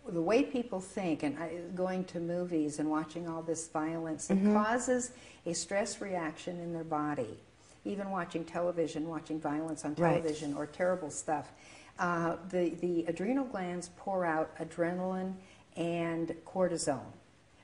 the way people think, and going to movies and watching all this violence, it causes a stress reaction in their body. Even watching television, watching violence on television or terrible stuff, the adrenal glands pour out adrenaline and cortisone.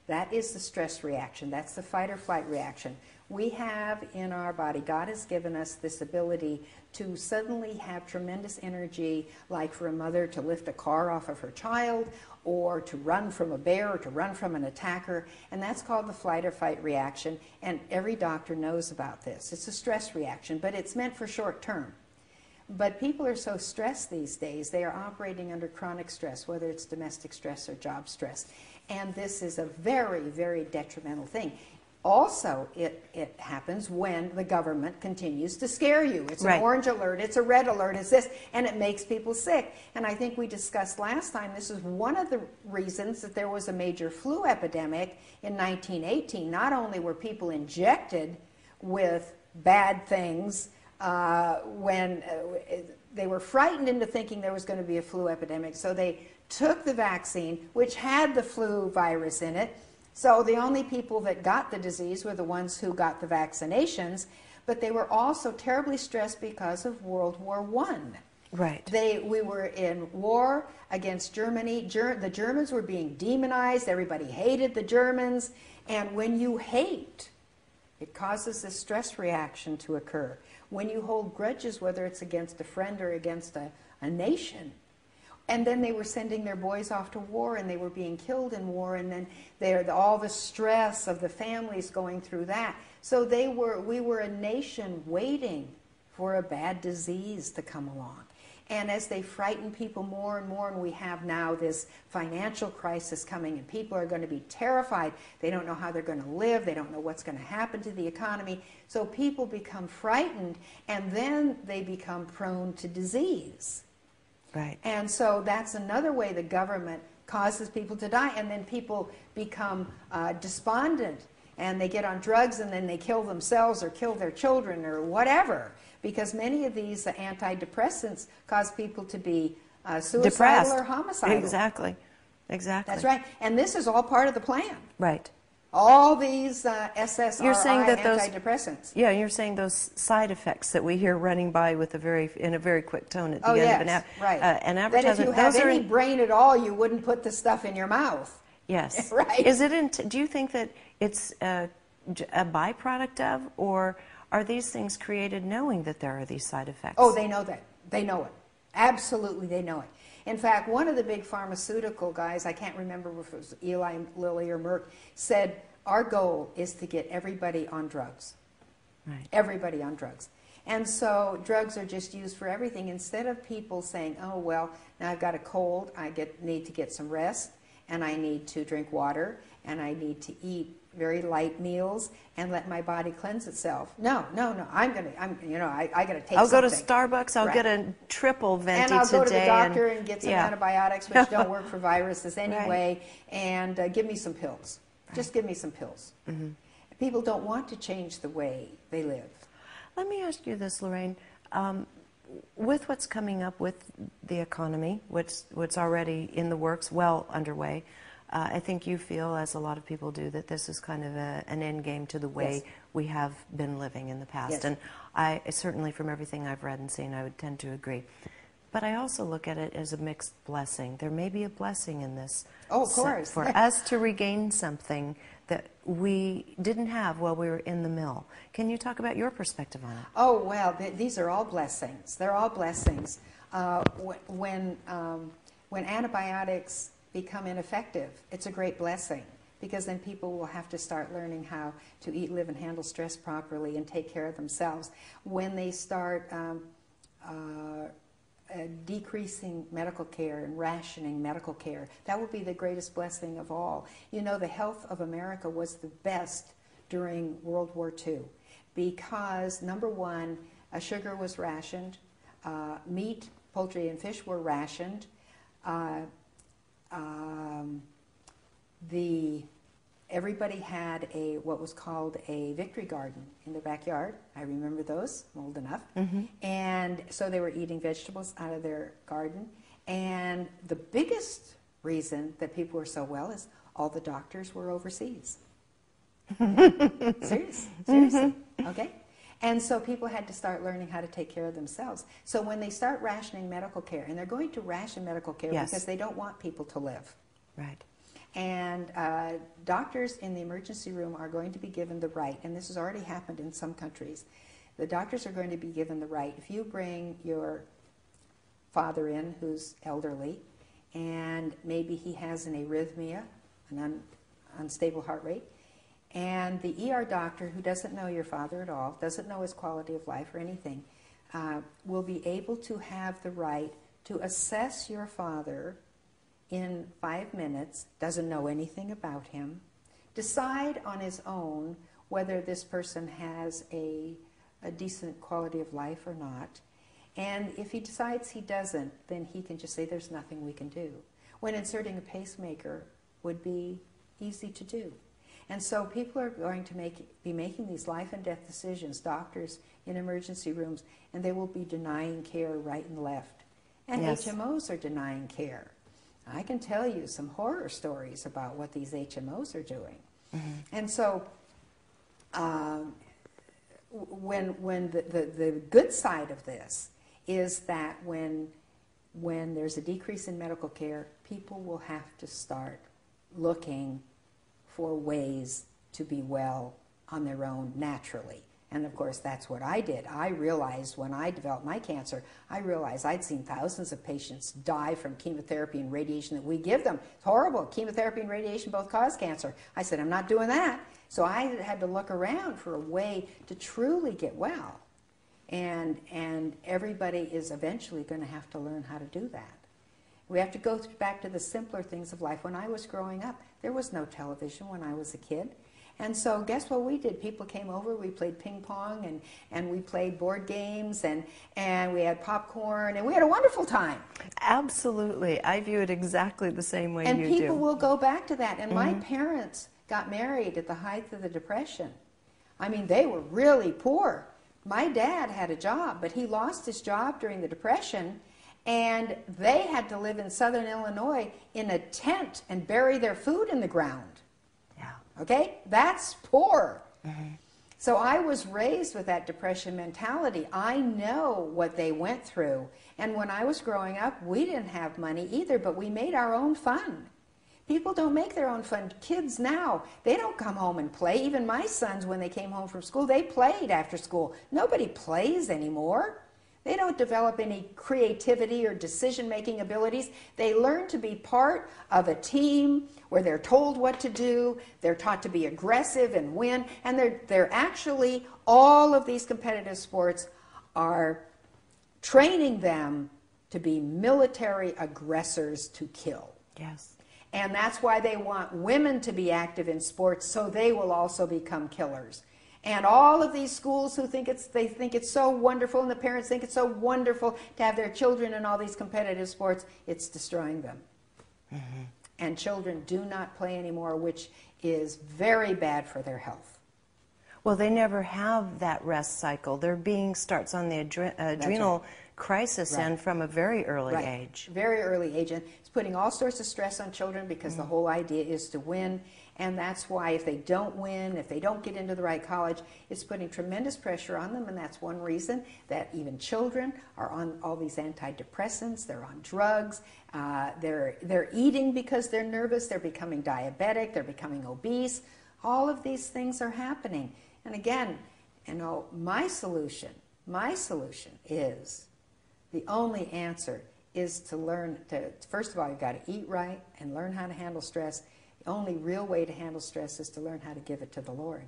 That is the stress reaction. That's the fight or flight reaction. We have in our body, God has given us this ability to suddenly have tremendous energy, like for a mother to lift a car off of her child, or to run from a bear, or to run from an attacker, and that's called the flight or fight reaction, and every doctor knows about this. It's a stress reaction, but it's meant for short term. But people are so stressed these days, they are operating under chronic stress, whether it's domestic stress or job stress, and this is a very, very detrimental thing. Also, it happens when the government continues to scare you. It's an orange alert, it's a red alert, it's this, and it makes people sick. And I think we discussed last time, this is one of the reasons that there was a major flu epidemic in 1918. Not only were people injected with bad things when they were frightened into thinking there was going to be a flu epidemic, so they took the vaccine, which had the flu virus in it. So the only people that got the disease were the ones who got the vaccinations, but they were also terribly stressed because of World War I. Right. We were in war against Germany. The Germans were being demonized. Everybody hated the Germans. And when you hate, it causes this stress reaction to occur. When you hold grudges, whether it's against a friend or against a nation, and then they were sending their boys off to war, and they were being killed in war, and then all the stress of the families going through that. So we were a nation waiting for a bad disease to come along. And as they frighten people more and more, and we have now this financial crisis coming, and people are going to be terrified. They don't know how they're going to live. They don't know what's going to happen to the economy. So people become frightened, and then they become prone to disease. Right. And so that's another way the government causes people to die, and then people become despondent, and they get on drugs, and then they kill themselves or kill their children or whatever, because many of these antidepressants cause people to be suicidal depressed or homicidal. Exactly. Exactly. That's right. And this is all part of the plan. Right. All these SSRI you're saying that antidepressants. Yeah, you're saying those side effects that we hear running by with in a very quick tone at the end of an advertisement. That if you have any brain at all, you wouldn't put the stuff in your mouth. Yes. Right. Do you think that it's a byproduct of, or are these things created knowing that there are these side effects? Oh, they know that. They know it. Absolutely, they know it. In fact, one of the big pharmaceutical guys, I can't remember if it was Eli Lilly or Merck, said, our goal is to get everybody on drugs. Right. Everybody on drugs. And so drugs are just used for everything. Instead of people saying, oh, well, now I've got a cold, need to get some rest, and I need to drink water, and I need to eat very light meals and let my body cleanse itself. No. I got to take something. I'll go to Starbucks. I'll get a triple venti today. And I'll go to the doctor and get some antibiotics, which don't work for viruses anyway, and give me some pills. Just give me some pills. Mm-hmm. People don't want to change the way they live. Let me ask you this, Lorraine. With what's coming up with the economy, what's already in the works, well underway, I think you feel, as a lot of people do, that this is kind of an end game to the way we have been living in the past. Yes. And I certainly, from everything I've read and seen, I would tend to agree. But I also look at it as a mixed blessing. There may be a blessing in this. Oh, of course. For us to regain something that we didn't have while we were in the mill. Can you talk about your perspective on it? Oh, well, these are all blessings. They're all blessings. When antibiotics become ineffective, it's a great blessing, because then people will have to start learning how to eat, live, and handle stress properly and take care of themselves. When they start decreasing medical care and rationing medical care, that will be the greatest blessing of all. You know, the health of America was the best during World War II because, number one, sugar was rationed, meat, poultry, and fish were rationed. Everybody had what was called a victory garden in their backyard. I remember those. I'm old enough. Mm-hmm. And so they were eating vegetables out of their garden. And the biggest reason that people were so well is all the doctors were overseas. Seriously, okay? And so people had to start learning how to take care of themselves. So when they start rationing medical care, and they're going to ration medical care because they don't want people to live. Right. And doctors in the emergency room are going to be given the right, and this has already happened in some countries, the doctors are going to be given the right, if you bring your father in who's elderly, and maybe he has an arrhythmia, an unstable heart rate, and the ER doctor, who doesn't know your father at all, doesn't know his quality of life or anything, will be able to have the right to assess your father in 5 minutes, doesn't know anything about him, decide on his own whether this person has a decent quality of life or not. And if he decides he doesn't, then he can just say there's nothing we can do. When inserting a pacemaker would be easy to do. And so people are going to be making these life and death decisions, doctors in emergency rooms, and they will be denying care right and left. And HMOs are denying care. I can tell you some horror stories about what these HMOs are doing. And so when the good side of this is that when there's a decrease in medical care, people will have to start looking for ways to be well on their own naturally. And of course, that's what I did. I realized when I developed my cancer, I realized I'd seen thousands of patients die from chemotherapy and radiation that we give them. It's horrible. Chemotherapy and radiation both cause cancer. I said, I'm not doing that. So I had to look around for a way to truly get well. And everybody is eventually going to have to learn how to do that. We have to go back to the simpler things of life. When I was growing up, there was no television when I was a kid. And so guess what we did? People came over, we played ping pong, and we played board games, and we had popcorn, and we had a wonderful time. Absolutely. I view it exactly the same way you do. And people will go back to that. And my parents got married at the height of the Depression. I mean, they were really poor. My dad had a job, but he lost his job during the Depression, and they had to live in southern Illinois in a tent and bury their food in the ground. Yeah. Okay? That's poor. So I was raised with that Depression mentality. I know what they went through. And when I was growing up, we didn't have money either, but we made our own fun. People don't make their own fun. Kids now, they don't come home and play. Even my sons, when they came home from school, they played after school. Nobody plays anymore. They don't develop any creativity or decision-making abilities. They learn to be part of a team where they're told what to do, they're taught to be aggressive and win, and they're actually, all of these competitive sports are training them to be military aggressors to kill. Yes. And that's why they want women to be active in sports, so they will also become killers. And all of these schools who think they think it's so wonderful, and the parents think it's so wonderful to have their children in all these competitive sports, it's destroying them. And children do not play anymore, which is very bad for their health. Well, they never have that rest cycle. Their being starts on the adrenal crisis end from a very early age. Very early age. And it's putting all sorts of stress on children because the whole idea is to win. And that's why if they don't win, if they don't get into the right college, it's putting tremendous pressure on them. And that's one reason that even children are on all these antidepressants, they're on drugs, they're eating because they're nervous, they're becoming diabetic, they're becoming obese. All of these things are happening. And again, my solution is, the only answer is to learn to, first of all, you've got to eat right and learn how to handle stress. The only real way to handle stress is to learn how to give it to the Lord.